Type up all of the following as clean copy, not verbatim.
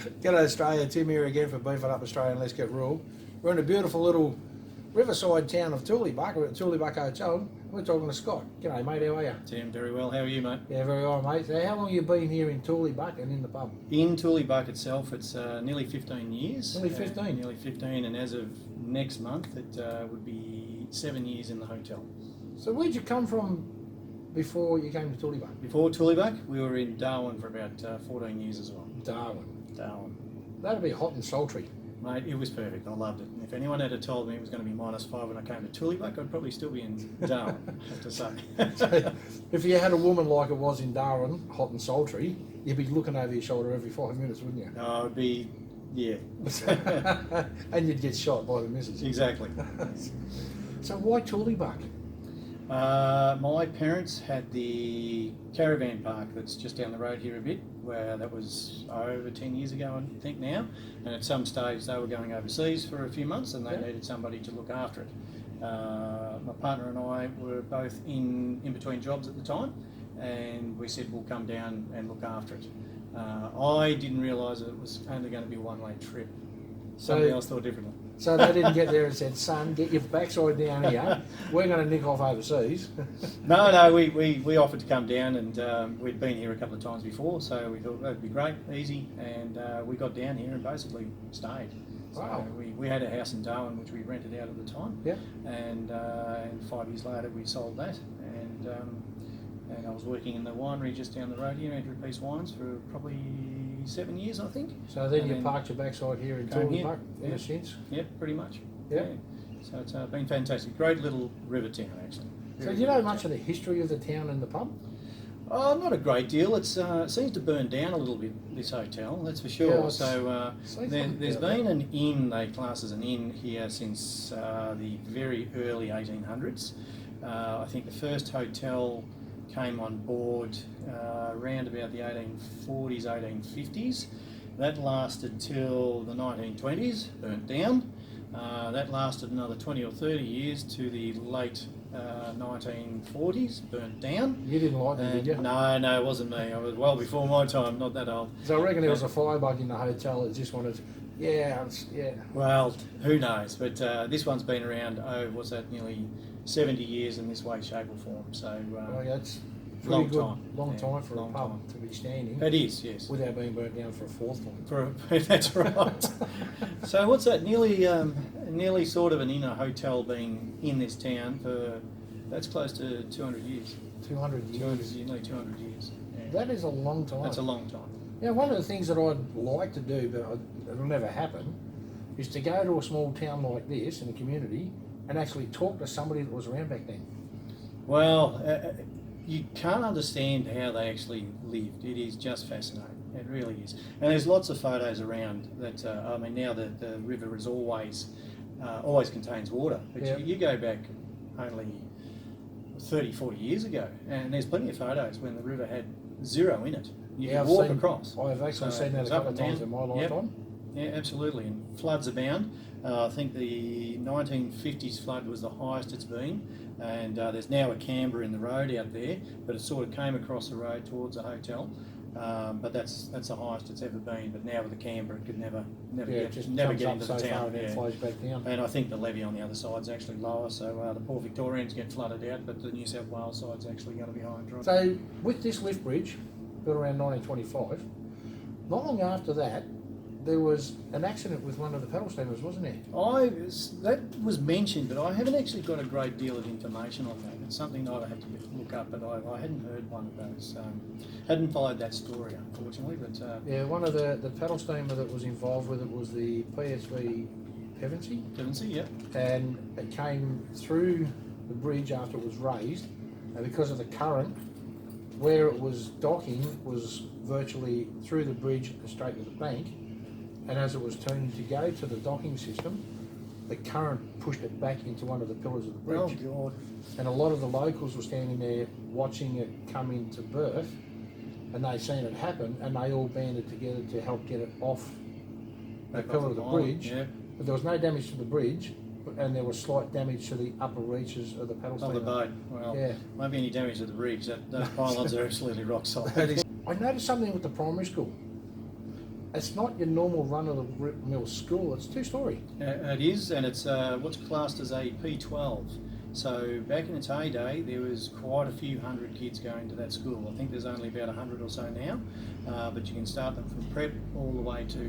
G'day Australia, Tim here again for Beefing Up Australia and Let's Get Rural. We're in a beautiful little riverside town of Tooleybuc. We're at Tooleybuc Hotel. We're talking to Scott. G'day mate, how are you? Tim, very well. How are you, mate? Yeah, very well mate. So how long have you been here in Tooleybuc and in the pub? In Tooleybuc itself, it's nearly 15 years. Nearly 15? Nearly 15, and as of next month, it would be 7 years in the hotel. So where'd you come from before you came to Tooleybuc? Before Tooleybuc, we were in Darwin for about 14 years as well. Darwin. Darwin. That'd be hot and sultry. Mate, it was perfect. I loved it. If anyone had told me it was going to be -5 when I came to Tooleybuc, I'd probably still be in Darwin, I have to say. If you had a woman like it was in Darwin, hot and sultry, you'd be looking over your shoulder every 5 minutes, wouldn't you? Oh, it'd be, yeah. And you'd get shot by the missus. Exactly. So why Tooleybuc? My parents had the caravan park that's just down the road here a bit, where that was over 10 years ago, I think now, and at some stage they were going overseas for a few months and they needed somebody to look after it. My partner and I were both in between jobs at the time, and we said we'll come down and look after it. I didn't realise that it was only going to be a one-way trip. Somebody else thought differently. So they didn't get there and said, son, get your backside down here, we're going to nick off overseas. No, we offered to come down, and we'd been here a couple of times before, so we thought that'd be great, easy, and we got down here and basically stayed. Wow. So we had a house in Darwin which we rented out at the time, Yeah. and 5 years later we sold that, and I was working in the winery just down the road here, Andrew Peace Wines, for probably 7 years, I think. So then you parked your backside here in Tooleybuc ever since? Yep, pretty much. Yeah. So it's been fantastic. Great little river town, actually. So do you know much of the history of the town and the pub? Oh, not a great deal. It seems to burn down a little bit, this hotel, that's for sure. Yeah, so there's been an inn, they class as an inn here since the very early 1800s. I think the first hotel came on board around about the 1840s, 1850s. That lasted till the 1920s, burnt down. That lasted another 20 or 30 years to the late 1940s, burnt down. You didn't like it, did you? No, it wasn't me. I was well before my time, not that old. So I reckon there was a firebug in the hotel that just wanted, yeah. Well, who knows? But this one's been around, what's that, nearly 70 years in this way, shape or form. So That's long pretty good, time. long Yeah, time for long a pub time. to be standing. It is, yes. Without being burnt down for a fourth time. That's right. So what's that? Nearly sort of an inner hotel being in this town for, that's close to 200 years. 200 years. Nearly 200 years. Yeah. That is a long time. That's a long time. Now, one of the things that I'd like to do, but it'll never happen, is to go to a small town like this in a community and actually talk to somebody that was around back then. Well, you can't understand how they actually lived. It is just fascinating. It really is. And there's lots of photos around that. I mean, now the river is always contains water. But you go back only 30, 40 years ago, and there's plenty of photos when the river had zero in it. You could walk across. I've actually seen that a couple of times in my lifetime. Yeah, absolutely. And floods abound. I think the 1950s flood was the highest it's been, and there's now a camber in the road out there, but it sort of came across the road towards the hotel. But that's the highest it's ever been. But now with the camber, it could never get into the town. And flows back down. And I think the levee on the other side's actually lower, so the Port Victorians get flooded out, but the New South Wales side's actually going to be high and dry. So with this lift bridge, built around 1925, not long after that, there was an accident with one of the paddle steamers, wasn't there? That was mentioned, but I haven't actually got a great deal of information on that. It's something that I have to look up, but I hadn't heard one of those. Hadn't followed that story, unfortunately. But yeah, one of the paddle steamer that was involved with it was the PSV Pevensey. Pevensey, yep. And it came through the bridge after it was raised, and because of the current, where it was docking was virtually through the bridge and straight to the bank. And as it was turning to go to the docking system, the current pushed it back into one of the pillars of the bridge. Oh, God. And a lot of the locals were standing there watching it come into birth, and they seen it happen, and they all banded together to help get it off the pillar of the bridge. Yeah. But there was no damage to the bridge, and there was slight damage to the upper reaches of the paddle steamer. Of the boat. Well, yeah. Won't be any damage to the bridge. Those pylons are absolutely rock solid. I noticed something with the primary school. it's not your normal run-of-the-mill school. It's 2-storey. It is, and it's what's classed as a P12. So back in its heyday, there was quite a few hundred kids going to that school. I think there's only about 100 or so now, but you can start them from prep all the way to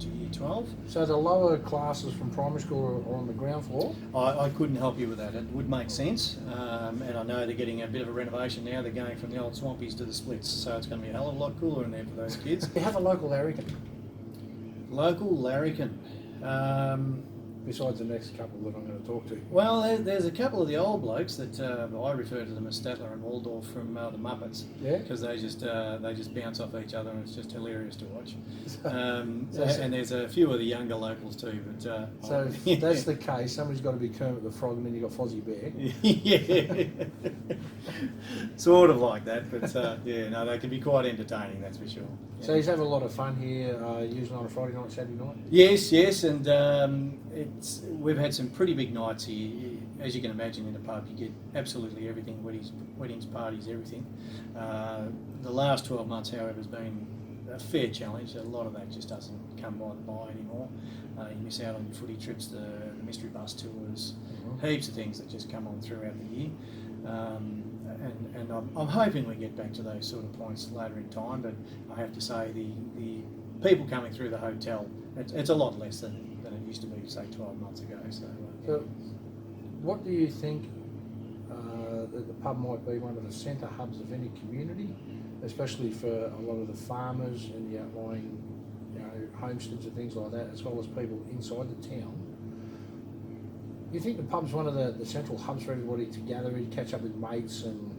year 12. So the lower classes from primary school are on the ground floor? I couldn't help you with that. It would make sense, and I know they're getting a bit of a renovation now. They're going from the old swampies to the splits, so it's going to be a hell of a lot cooler in there for those kids. You have a local larrikin. Local larrikin. Besides the next couple that I'm going to talk to. Well, there's a couple of the old blokes that I refer to them as Statler and Waldorf from the Muppets. Yeah. Because they just bounce off each other and it's just hilarious to watch. And there's a few of the younger locals too. But so if that's the case, somebody's got to be Kermit the Frog and then you've got Fozzie Bear. Yeah. Sort of like that, but yeah, no, they can be quite entertaining, that's for sure. Yeah. So he's having a lot of fun here, usually on a Friday night, Saturday night? Yes, and we've had some pretty big nights here. As you can imagine, in a pub, you get absolutely everything: weddings, parties, everything. The last 12 months, however, has been a fair challenge. A lot of that just doesn't come by the by anymore. You miss out on your footy trips, the mystery bus tours, heaps of things that just come on throughout the year. And I'm hoping we get back to those sort of points later in time, but I have to say the people coming through the hotel, it's a lot less than it used to be, say, 12 months ago. So what do you think that the pub might be one of the centre hubs of any community, especially for a lot of the farmers and the outlying, homesteads and things like that, as well as people inside the town? You think the pub's one of the central hubs for everybody to gather and catch up with mates and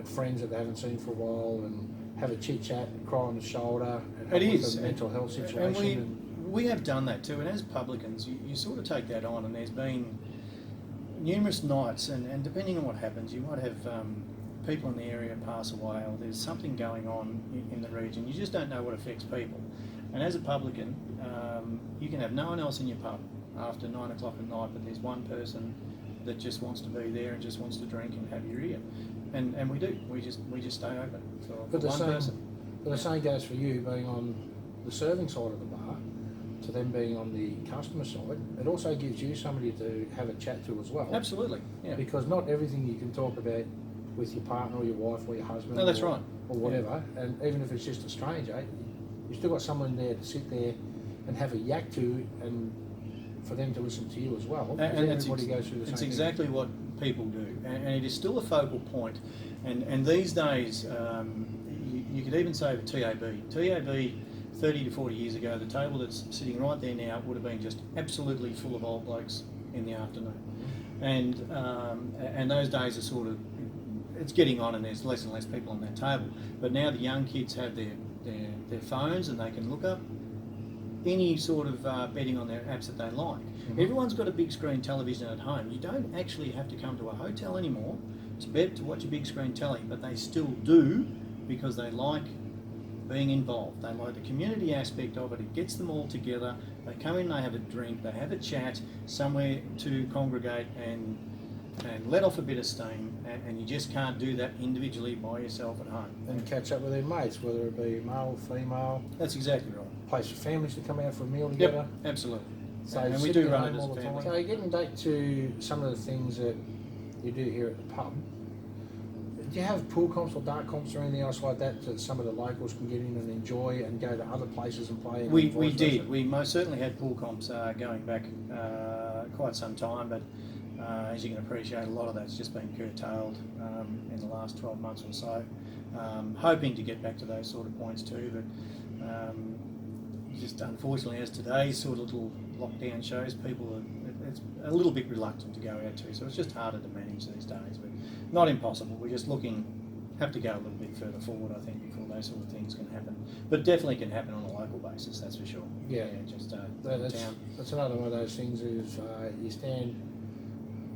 friends that they haven't seen for a while and have a chit chat and cry on the shoulder and help with the mental health situation? And we have done that too, and as publicans you sort of take that on, and there's been numerous nights and depending on what happens, you might have people in the area pass away, or there's something going on in the region. You just don't know what affects people, and as a publican you can have no one else in your pub after 9 o'clock at night, but there's one person that just wants to be there and just wants to drink and have your ear, and we do. We just stay open for one person. But the same goes for you being on the serving side of the bar to them being on the customer side. It also gives you somebody to have a chat to as well. Absolutely, yeah. Because not everything you can talk about with your partner or your wife or your husband. No, that's right. Or whatever, yeah. And even if it's just a stranger, you've still got someone there to sit there and have a yak to, and for them to listen to you as well. And everybody goes through the same it's thing. Exactly what people do, and it is still a focal point. And these days, you could even say the TAB 30 to 40 years ago, the table that's sitting right there now would have been just absolutely full of old blokes in the afternoon. And those days are sort of, it's getting on, and there's less and less people on that table. But now the young kids have their phones, and they can look up any sort of betting on their apps that they like. Everyone's got a big screen television at home. You don't actually have to come to a hotel anymore to bet to watch a big screen telly, but they still do because they like being involved. They like the community aspect of it. It gets them all together. They come in, they have a drink, they have a chat, somewhere to congregate and let off a bit of steam, and you just can't do that individually by yourself at home. And catch up with their mates, whether it be male, female. That's exactly right. Place for families to come out for a meal together. Yep, absolutely. So and we do run it as all a the family. time. So getting back to some of the things that you do here at the pub, do you have pool comps or dart comps or anything else like that some of the locals can get in and enjoy and go to other places and play? We did. We most certainly had pool comps going back quite some time, but as you can appreciate, a lot of that's just been curtailed in the last 12 months or so. Hoping to get back to those sort of points too, but just unfortunately, as today's sort of little lockdown shows, people it's a little bit reluctant to go out to, so it's just harder to manage these days, but not impossible. We're just have to go a little bit further forward, I think, before those sort of things can happen. But definitely can happen on a local basis, that's for sure. Yeah, just that's another one of those things is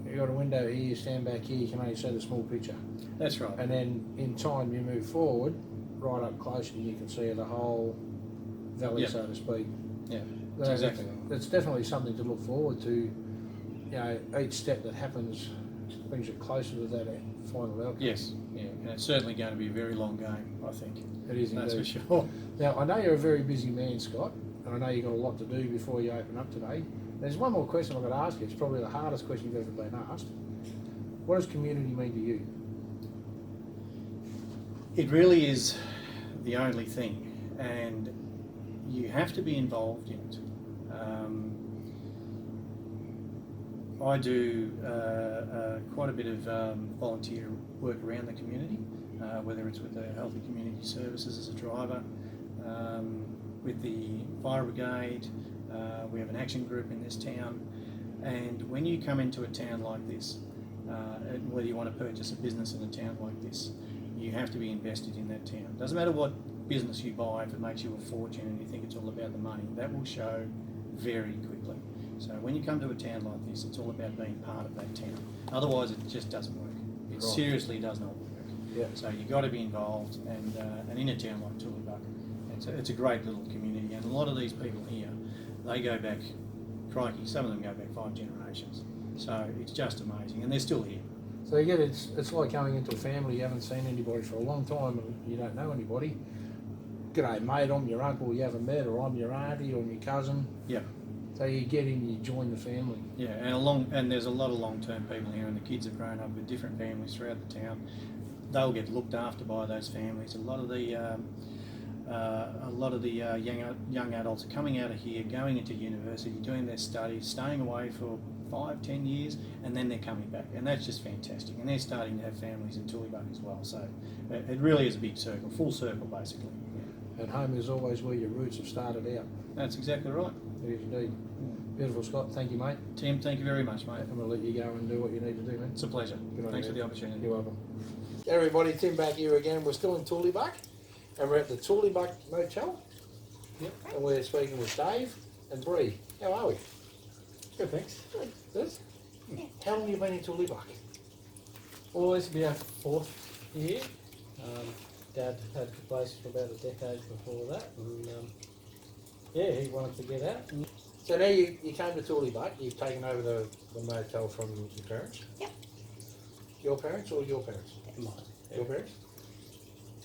you've got a window here, you stand back here, you can only see the small picture. That's right. And then in time you move forward, right up close, and you can see the whole valley, so to speak. Yeah, that's exactly. It's definitely something to look forward to. Each step that happens brings you closer to that final outcome. Yes, yeah, And it's certainly going to be a very long game, I think. It is That's indeed. for sure. Now, I know you're a very busy man, Scott, and I know you've got a lot to do before you open up today. There's one more question I've got to ask you. It's probably the hardest question you've ever been asked. What does community mean to you? It really is the only thing, and you have to be involved in it. I do quite a bit of volunteer work around the community, whether it's with the Healthy Community Services as a driver, with the fire brigade. We have an action group in this town, and when you come into a town like this, and whether you want to purchase a business in a town like this, you have to be invested in that town. Doesn't matter what business you buy, if it makes you a fortune and you think it's all about the money, that will show very quickly. So when you come to a town like this, it's all about being part of that town. Otherwise, it just doesn't work. It seriously does not work. Yeah. So you've got to be involved, and in a town like Tooleybuc, it's a great little community, and a lot of these people here, they go back, crikey, some of them go back 5 generations. So it's just amazing, and they're still here. So you get it's like going into a family, you haven't seen anybody for a long time and you don't know anybody. G'day mate, I'm your uncle you haven't met, or I'm your auntie or your cousin. Yeah. So you get in, you join the family. Yeah, and there's a lot of long-term people here, and the kids have grown up with different families throughout the town. They'll get looked after by those families. A lot of the young adults are coming out of here, going into university, doing their studies, staying away for 5-10 years, and then they're coming back, and that's just fantastic. And they're starting to have families in Tooleybuc as well. So it really is a big circle, full circle basically. Yeah. And home is always where your roots have started out. That's exactly right. It is indeed. Beautiful, Scott. Thank you, mate. Tim, thank you very much, mate. I'm going to let you go and do what you need to do, man. It's a pleasure. Thanks for the opportunity. You're welcome. Everybody, Tim back here again. We're still in Tooleybuc, and we're at the Tooleybuc Motel. Yep. And we're speaking with Dave and Bree. How are we? Good, thanks. Good. Yeah. How long have you been in Tooleybuc? Well, this will be our 4th year. Dad had the place for about a decade before that, and yeah, he wanted to get out. And So now you came to Tooleybuc, you've taken over the motel from your parents? Yep. Your parents or your parents? mine. Your parents?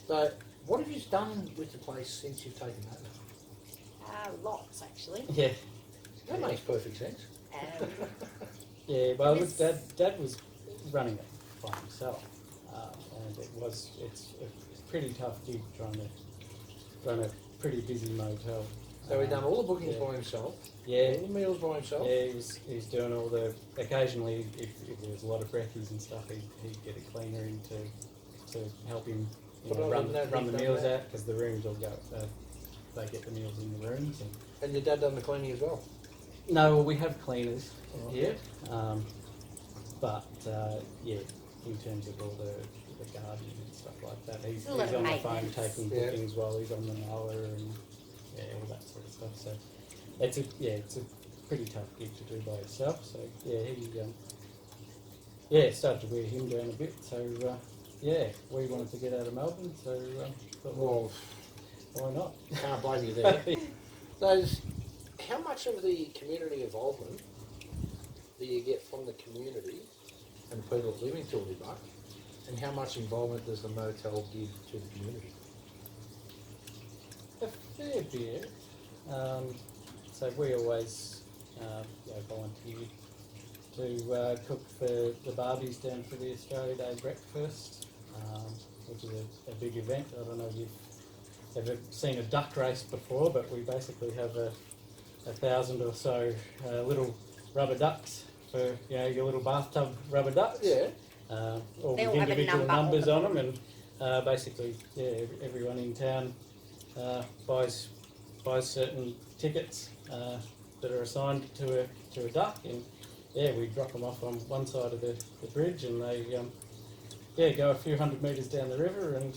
So what have you done with the place since you've taken over? Lots, actually. Yeah, That makes perfect sense. yeah. Well, look, This- Dad was running it by himself, and it's a pretty tough gig trying to run a pretty busy motel. So he'd done all the bookings yeah. by himself, Yeah, all the meals by himself. yeah. He was doing all the. Occasionally, if there was a lot of brekkies and stuff, he'd get a cleaner in to help him But other run than that, the he's done meals that? out, because the rooms all go. They get the meals in the rooms. And your dad done the cleaning as well? No, well, we have cleaners Oh, here, but yeah, in terms of all the gardening and stuff like that, he's a lot of on the phone maintenance. taking Yeah. bookings while he's on the mower and yeah, all that sort of stuff. So it's a pretty tough gig to do by yourself. So he started to wear him down a bit. So yeah, we wanted to get out of Melbourne, so thought, well, Well, why not? can't blame you there. So how much of the community involvement do you get from the community and the people that live in Tooleybuc, and how much involvement does the motel give to the community? A fair bit. So we always volunteered to cook for the Barbies down for the Australia Day breakfast, which is a big event. I don't know if you've ever seen a duck race before, but we basically have 1,000 or so little rubber ducks for your little bathtub rubber ducks. Yeah. All They with all have a individual number on numbers the on them, and basically, everyone in town buys certain tickets that are assigned to a duck, and we drop them off on one side of the bridge, and they go a few hundred metres down the river, and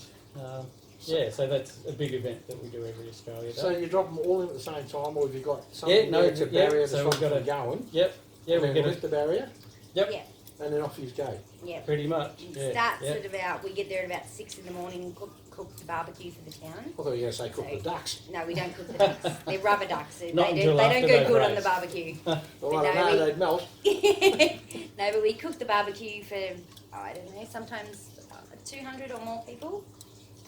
so that's a big event that we do every Australia Day. So you drop them all in at the same time, or have you got Yeah, something no, there to barrier to so stop we've got them going? Yep, yeah, and we then get lift the barrier, Yep. Yeah, and then off you go. yeah. pretty much. It starts at about, we get there at about 6 in the morning, cook the barbecue for the town. I thought you were going to say cook the ducks. No, we don't cook the ducks. They're rubber ducks. They Not until don't after go they've good on the raised. barbecue. Well, I No, don't know, we- they'd melt. No, but we cook the barbecue for, I don't know, sometimes 200 or more people.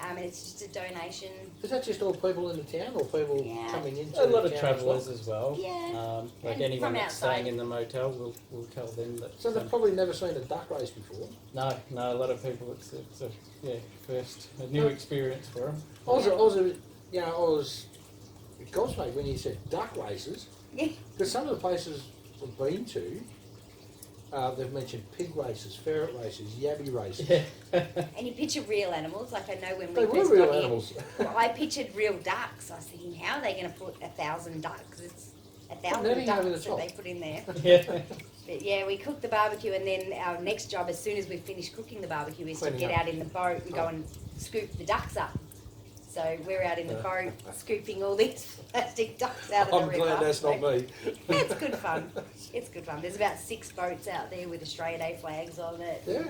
And it's just a donation. Is that just all people in the town or people Yeah. coming into A lot the of town travellers as well. Yeah. Like And anyone from that's outside. staying in the motel, we'll tell them that. So they've probably never seen a duck race before. No, a lot of people, it's a new experience for them. I was gobsmacked when you said duck races, Yeah. because some of the places we've been to, they've mentioned pig races, ferret races, yabby races. Yeah. And you picture real animals. Like I know when we They were first real got animals. here, well, I pictured real ducks. I was thinking, how are they going to put 1,000 ducks? It's netting 1,000 over the ducks that top. they put in there. Yeah. But yeah, we cooked the barbecue, and then our next job, as soon as we finish cooking the barbecue, is Cleaning to get up. out in the boat and go and scoop the ducks up. So we're out in the boat scooping all these plastic ducks out of I'm the river. glad that's not me. It's good fun. It's good fun. There's about 6 boats out there with Australia Day flags on it. Yeah.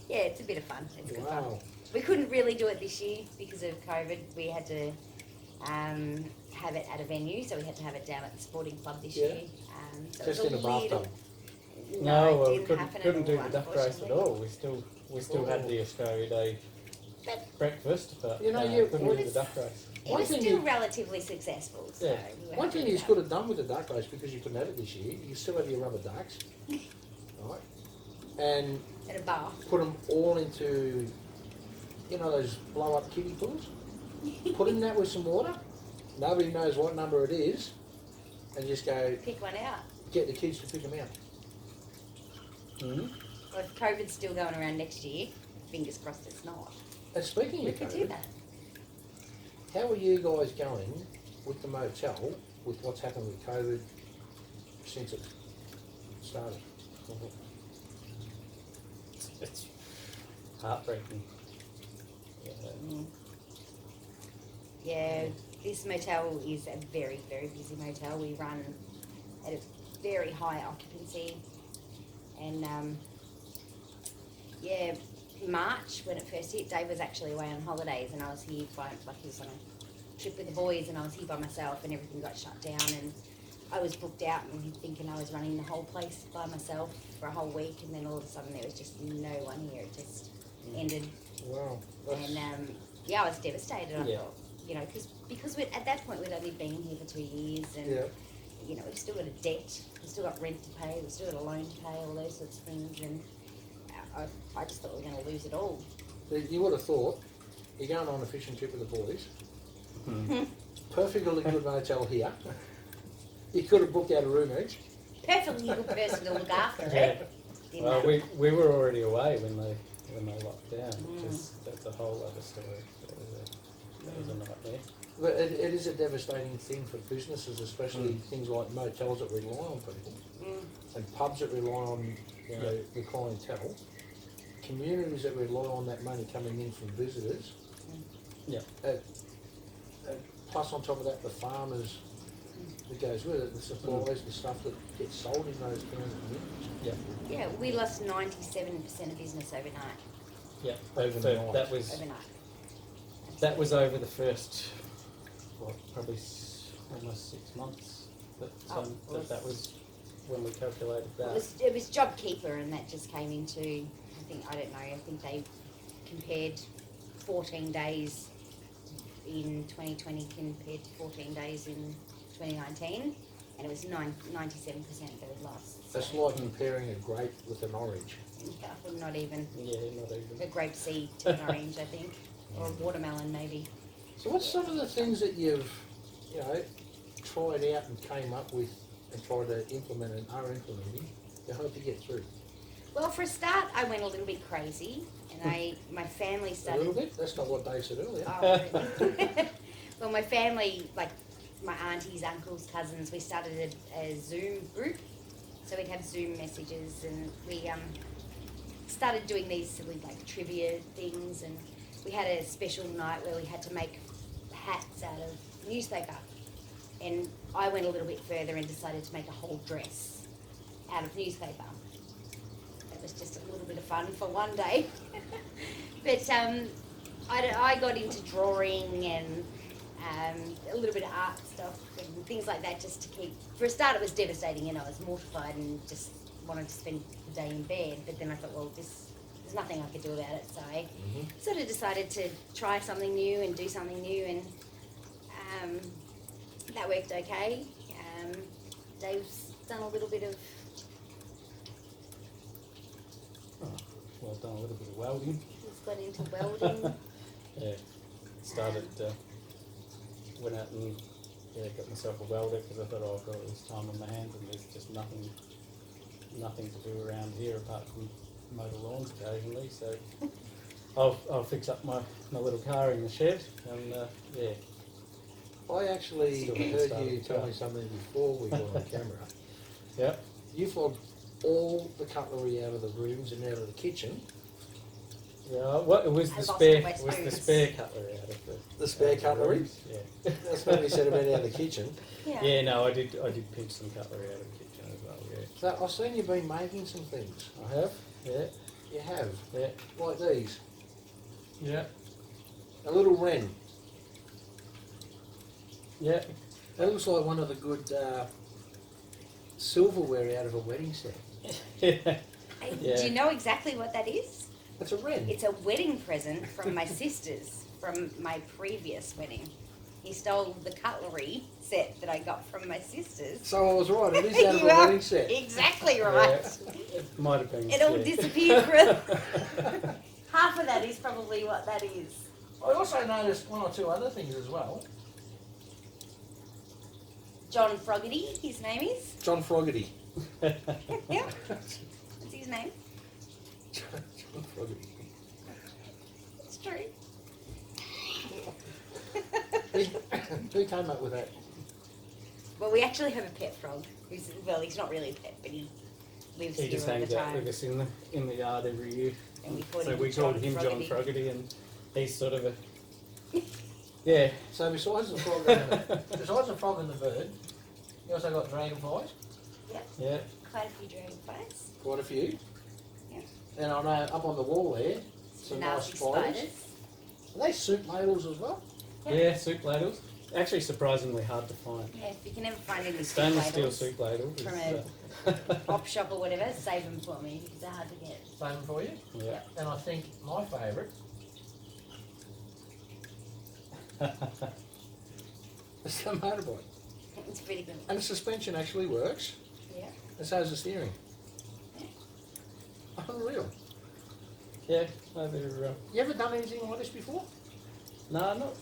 Yeah, it's a bit of fun. It's good fun. Wow. We couldn't really do it this year because of COVID. We had to have it at a venue, so we had to have it down at the sporting club this Yeah. year. So it was Just in a bathtub. No, it well, we didn't happen couldn't at do all, the duck race at unfortunately. all. We still had the Australia Day But breakfast, but You know, you- couldn't well, do the duck race. it One was thing still you- relatively successful. So Yeah. we were One happy thing with you that. could have done with the duck race, because you couldn't have it this year, you still have your rubber ducks, right? And At a bar. put them all into, those blow-up kiddie pools. Put in that with some water. Nobody knows what number it is, and just go Pick one out. get the kids to pick them out. Mm-hmm. Well, if COVID's still going around next year, fingers crossed it's not. And speaking We of could do COVID, that. how are you guys going with the motel with what's happened with COVID since it started? It's heartbreaking. Yeah. Yeah, this motel is a very, very busy motel. We run at a very high occupancy. And March, when it first hit, Dave was actually away on holidays, and I was here he was on a trip with the boys, and I was here by myself, and everything got shut down, and I was booked out and thinking I was running the whole place by myself for a whole week, and then all of a sudden there was just no one here. It just ended. Wow. And I was devastated. I Yeah. thought, because at that point we'd only been here for 2 years, and Yeah. we've still got a debt, we've still got rent to pay, we've still got a loan to pay, all those sorts of things, and I just thought we were going to lose it all. You would have thought, you're going on a fishing trip with the boys, Mm-hmm. perfectly good motel here. You could have booked out a room each. Perfectly good person to look after Yeah. it. Didn't Well, they? we were already away when they locked down, which is that's a whole other story. That was a nightmare. But it is a devastating thing for businesses, especially things like motels that rely on people, and pubs that rely on the clientele, communities that rely on that money coming in from visitors. Yeah. Plus on top of that, the farmers that goes with it, the supplies, the stuff that gets sold in those towns and communities. Yeah. Yeah, we lost 97% of business overnight. Yeah. Overnight. That was over the first, probably almost 6 months. That was when we calculated that. It was JobKeeper, and that just came into, I think they compared 14 days in 2020 compared to 14 days in 2019, and it was 97% that was lost. That's So, like comparing a grape with an orange. yeah, not even Yeah, not even. a grape seed to an orange, I think, or a watermelon maybe. So what's some of the things that you've, tried out and came up with and tried to implement and are implementing to help you get through? Well, for a start, I went a little bit crazy, and my family A started. little bit? That's not what Dave said earlier. Oh, really? Well, my family, like my aunties, uncles, cousins, we started a Zoom group. So we'd have Zoom messages, and we started doing these silly trivia things, and we had a special night where we had to make hats out of newspaper. And I went a little bit further and decided to make a whole dress out of newspaper. That was just a little bit of fun for one day. But I got into drawing and a little bit of art stuff and things like that, just to keep. For a start, it was devastating, I was mortified and just wanted to spend the day in bed. But then I thought, well, this there's nothing I could do about it. So I sort of decided to try something new and do something new, and that worked okay. Dave's done a little bit of Well, I've done a little bit of welding. he's got into welding. Yeah, started, went out and got myself a welder because I thought, oh, I've got all this time on my hands and there's just nothing to do around here apart from mow the lawns occasionally. So I'll fix up my little car in the shed, and yeah. I actually Still haven't heard started you to tell try. me something before we got on camera. Yep. You flogged all the cutlery out of the rooms and out of the kitchen. Yeah. What it was I the lost spare? my It was the spoons. spare cutlery out of The spare out of the cutlery? rooms, Yeah. That's what you said about out of the kitchen. Yeah. No, I did pinch some cutlery out of the kitchen as well. Yeah. So I've seen you've been making some things. I have. Yeah. You have, Yeah. like these. Yeah. A little wren. Yeah. That looks like one of the good silverware out of a wedding set. Yeah. Yeah. Do you know exactly what that is? It's a wren. It's a wedding present from my sisters from my previous wedding. He stole the cutlery set that I got from my sisters. So I was right, it is out of a You are wedding set. exactly right. Yeah. It might have been. It all yeah. disappeared for half of that is probably what that is. I also noticed one or two other things as well. John Froggerty, his name is. John Froggerty. Yeah, that's his name. John Froggerty. It's true. Who came up with that? Well, we actually have a pet frog. Well, he's not really a pet, but he lives He here just all the hangs out time. with us in the yard every year. And we called So him we called him John Froggerty. Froggerty, and he's sort of a yeah. So besides the frog and the bird, you also got dragonflies. Yeah. Quite a few dragonflies. Quite a few. Yeah. And I know up on the wall there, some nice Nasty spiders. Are they soup ladles as well? Yeah. Yeah, soup ladles. Actually, surprisingly hard to find. Yeah, if you can never find any soup Stainless steel ladles soup ladle. is, from a op shop or whatever, save them for me because they're hard to get. Save them for you. yeah. And I think my favourite, It's the motorbike. It's pretty good. And the suspension actually works, Yeah. and so does the steering. Unreal. Yeah. No, they're, You ever done anything like this before? no,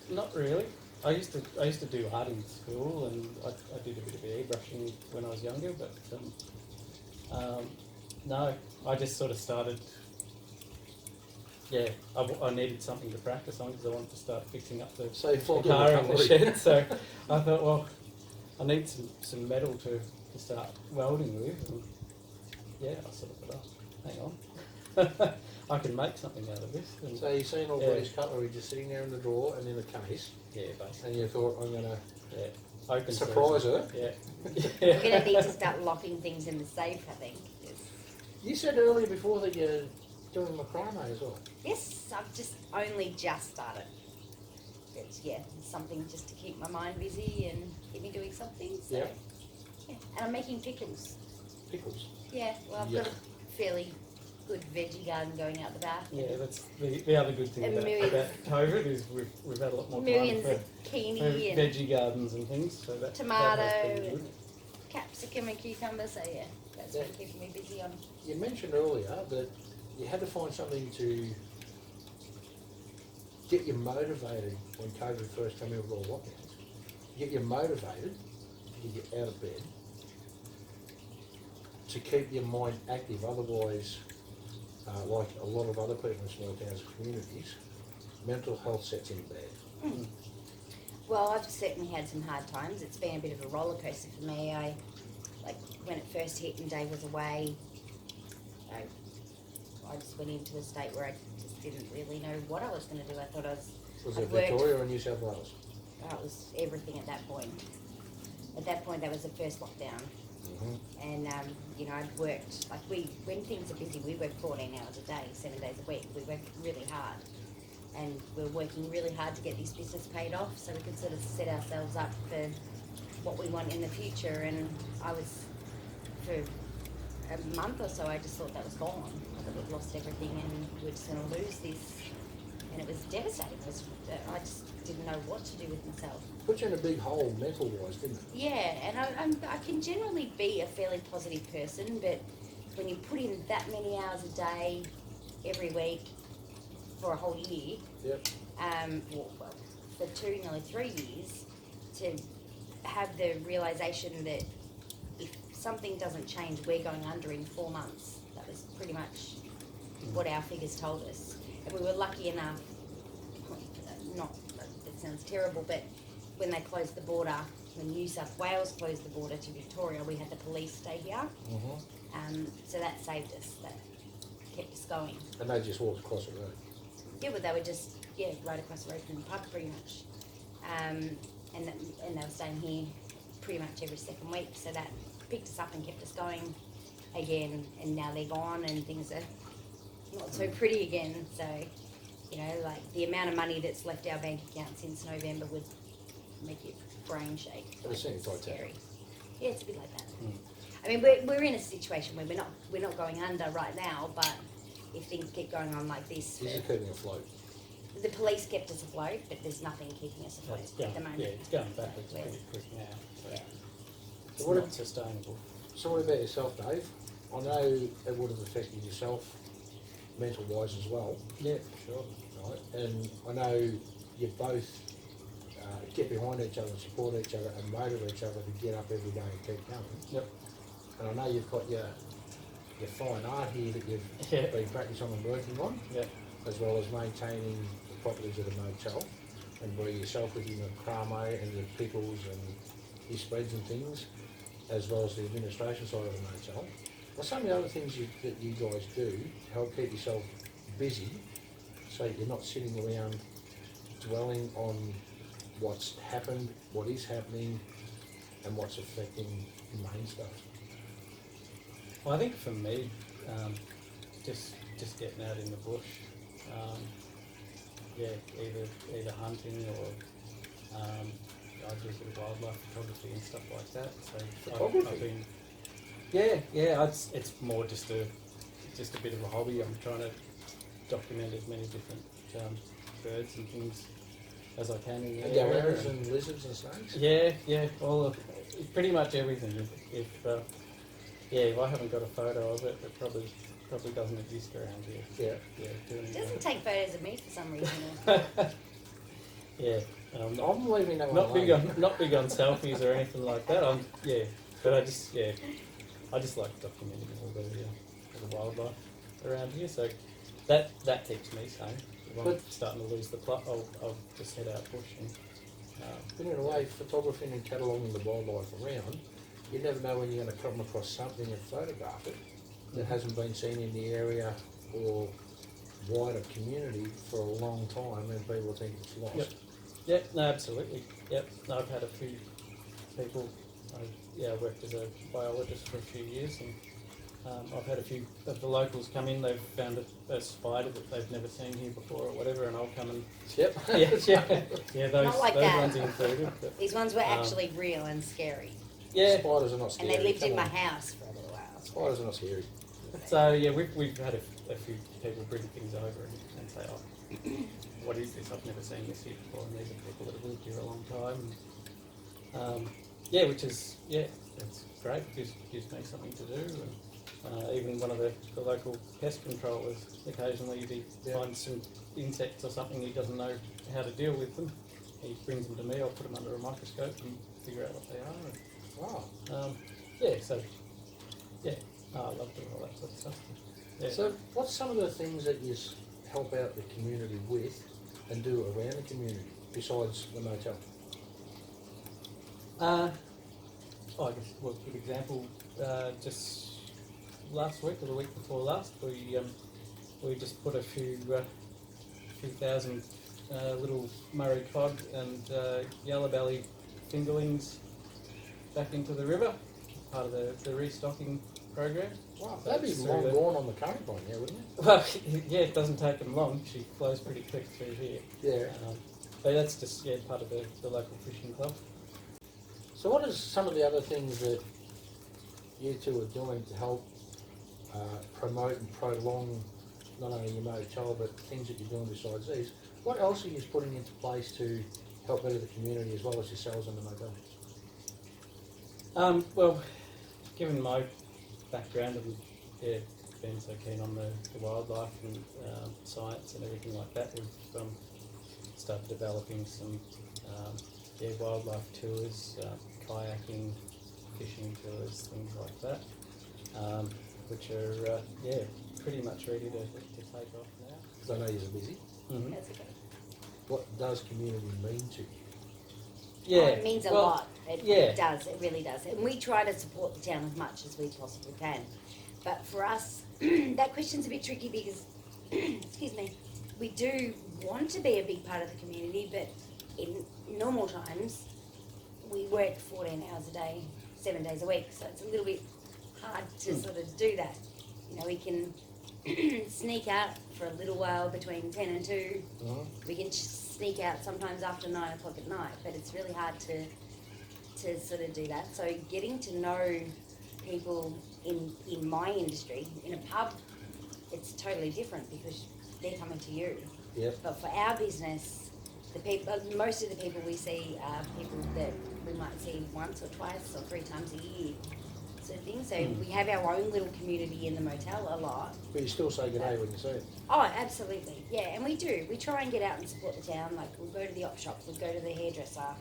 not really. I used to do art in school, and I did a bit of airbrushing when I was younger, but no, I just sort of started. Yeah, I needed something to practice on because I wanted to start fixing up the So you flogged all car the in the cutlery. shed. So I thought, well, I need some metal to start welding with. And yeah, I sort of thought, oh, hang on, I can make something out of this. And So you've seen all Yeah. British cutlery just sitting there in the drawer and in the case, yeah, basically, and you thought, I'm going to yeah, open surprise source. her. Yeah. We're going to need to start locking things in the safe, I think. 'Cause- You said earlier before that you're doing macrame as well. Yes, I've just only just started. It's, yeah, it's something just to keep my mind busy and keep me doing something. So, Yeah. yeah. And I'm making pickles. Pickles. Yeah, well, I've got a fairly good veggie garden going out the back. Yeah, that's the other good thing And about millions- COVID is we've had a lot more Millions time of for zucchini and veggie gardens and things. So that tomato that has been and good. capsicum and cucumber. So yeah, that's been keeping me busy on. You mentioned earlier that you had to find something to get you motivated when COVID first came in with all the lockdowns. Get you motivated to get out of bed, to keep your mind active. Otherwise, like a lot of other people in small towns and communities, mental health sets in bad. Well, I've certainly had some hard times. It's been a bit of a roller coaster for me. Like when it first hit and Dave was away, I just went into a state where I just didn't really know what I was going to do. I thought Was I'd it worked- Victoria or New South Wales? it was everything at that point. At that point, that was the first lockdown. And, I'd worked, like when things are busy, we work 14 hours a day, 7 days a week. We work really hard. And we're working really hard to get this business paid off so we can sort of set ourselves up for what we want in the future. And I was, for a month or so, I just thought that was gone. I thought we'd lost everything and we're just going to lose this. And it was devastating. I just didn't know what to do with myself. Put you in a big hole mental-wise, didn't it? Yeah, and I can generally be a fairly positive person, but when you put in that many hours a day, every week, for a whole year, Yep. well, for 2, nearly 3 years, to have the realisation that if something doesn't change, we're going under in 4 months. That was pretty much what our figures told us. And we were lucky enough, it sounds terrible, but when they closed the border, when New South Wales closed the border to Victoria, we had the police stay here. So that saved us, that kept us going. And they just walked across the road. Yeah, but they were just, right across the road from the pub pretty much. And they were staying here pretty much every second week, so that picked us up and kept us going again, and now they're gone and things are not so pretty again. So, like the amount of money that's left our bank account since November would make your brain shake. It seems like that. Scary. Yeah, it's a bit like that. I mean, we're in a situation where we're not going under right now, but if things keep going on like this, Is it keeping afloat? the police kept us afloat, but there's nothing keeping us afloat at the moment. Yeah, it's going backwards pretty quick now. So Yeah. it's So what not if- sustainable. So what about yourself, Dave? I know it would have affected yourself mental-wise as well, Yeah, for sure. right? And I know you both get behind each other, support each other and motivate each other to get up every day and keep going. Yep. And I know you've got your fine art here that you've Yeah. been practicing and working on, Yep. as well as maintaining the properties of the motel, and Bree yourself with your macrame and your pickles and your spreads and things, as well as the administration side of the motel. What's some of the other things that you guys do to help keep yourself busy, so you're not sitting around dwelling on what's happened, what is happening, and what's affecting the main stuff? Well, I think for me, just getting out in the bush, either hunting or I do sort of wildlife photography and stuff like that. So Photography? I've been, it's more just a bit of a hobby. I'm trying to document as many different birds and things as I can in the And area. arrows and lizards and snakes? Yeah, all of pretty much everything. If I haven't got a photo of it, it probably doesn't exist around here. Yeah. Doing It doesn't take photos of me for some reason. yeah. I'm leaving that one Not big alone. on selfies or anything like that. But I just like documenting all the wildlife around here. So that keeps me sane. If I'm starting to lose the plot, I'll just head out bush and. But in a way, photographing and cataloguing the wildlife around, you never know when you're going to come across something and photograph it that hasn't been seen in the area or wider community for a long time, and people think it's lost. Yep, no, absolutely. Yep, no, I've had a few people. I worked as a biologist for a few years, and I've had a few of the locals come in. They've found a spider that they've never seen here before or whatever, and I'll come and Yep. yeah, those Not like those that. ones included. But, These ones were actually real and scary. yeah, Spiders are not And scary. they lived come in my on. house for a little while. Spiders are not scary. so yeah, we've had a few people bring things over and say, oh, what is this? I've never seen this here before, and these are people that have lived here a long time. Which is it's great. It gives me something to do. And even one of the local pest controllers, occasionally if he finds some insects or something, he doesn't know how to deal with them. He brings them to me. I'll put them under a microscope and figure out what they are. Wow. I love doing all that sort of stuff. Yeah. So, what's some of the things that you help out the community with and do around the community besides the motel? I guess a good example. Just last week or the week before last, we just put a few thousand little Murray cod and yellow belly fingerlings back into the river, part of the restocking program. Wow, So that'd be it's long through gone on the current one now, wouldn't it? Well, yeah, it doesn't take them long. She flows pretty quick through here. Yeah. But that's just part of the local fishing club. So what are some of the other things that you two are doing to help promote and prolong not only your motel but things that you're doing besides these. What else are you putting into place to help better the community as well as yourselves and the motel? Well, given my background and being so keen on the wildlife and science and everything like that, we've started developing some wildlife tours, kayaking, fishing tours, things like that, which are pretty much ready to take off now. Because I know you're busy. Mm-hmm. That's okay. What does community mean to you? Yeah, Oh, it means a lot. It yeah. does. It really does. And we try to support the town as much as we possibly can. But for us, that question's a bit tricky because, excuse me, we do want to be a big part of the community, but in normal times, we work 14 hours a day, 7 days a week. So it's a little bit hard to sort of do that. You know, we can sneak out for a little while between 10 and 2. Mm-hmm. We can sneak out sometimes after 9 o'clock at night, but it's really hard to sort of do that. So getting to know people in my industry, in a pub, it's totally different because they're coming to you. Yep. But for our business, the people, most of the people we see are people that we might see once or twice or 3 times a year, sort of thing. So we have our own little community in the motel a lot. But you still say good day when you see it. Oh, absolutely, yeah, and we do. We try and get out and support the town. Like we'll go to the op shop, we'll go to the hairdresser,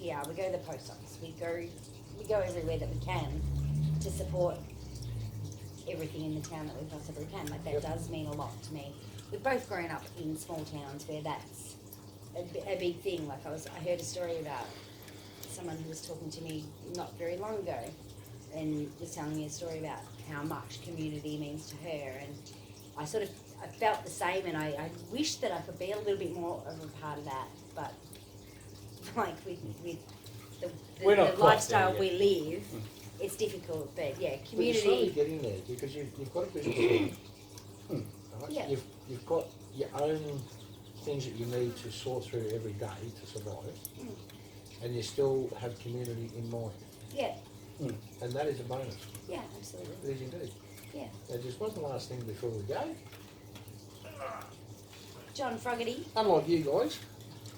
we go to the post office. We go everywhere that we can to support everything in the town that we possibly can. Like that does mean a lot to me. We've both grown up in small towns where that's a big thing. Like I heard a story about someone who was talking to me not very long ago and was telling me a story about how much community means to her, and I felt the same, and I wish that I could be a little bit more of a part of that, but like with We're not the quite lifestyle there we live, it's difficult, but yeah, But you're slowly community, getting there because you've got a business. Right? Yeah. You've got your own things that you need to sort through every day to survive, and you still have community in mind, yeah, and that is a bonus. yeah, absolutely, It is indeed. yeah. Now, just one last thing before we go. John Froggerty. Unlike you guys,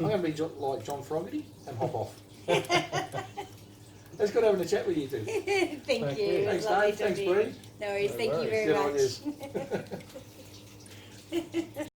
I'm going to be like John Froggerty and hop off. It's good having a chat with you two. Thank you. It Thanks, was lovely Dave. Thanks, talking to you. Bree. No worries. No Thank worries. you Good on very much.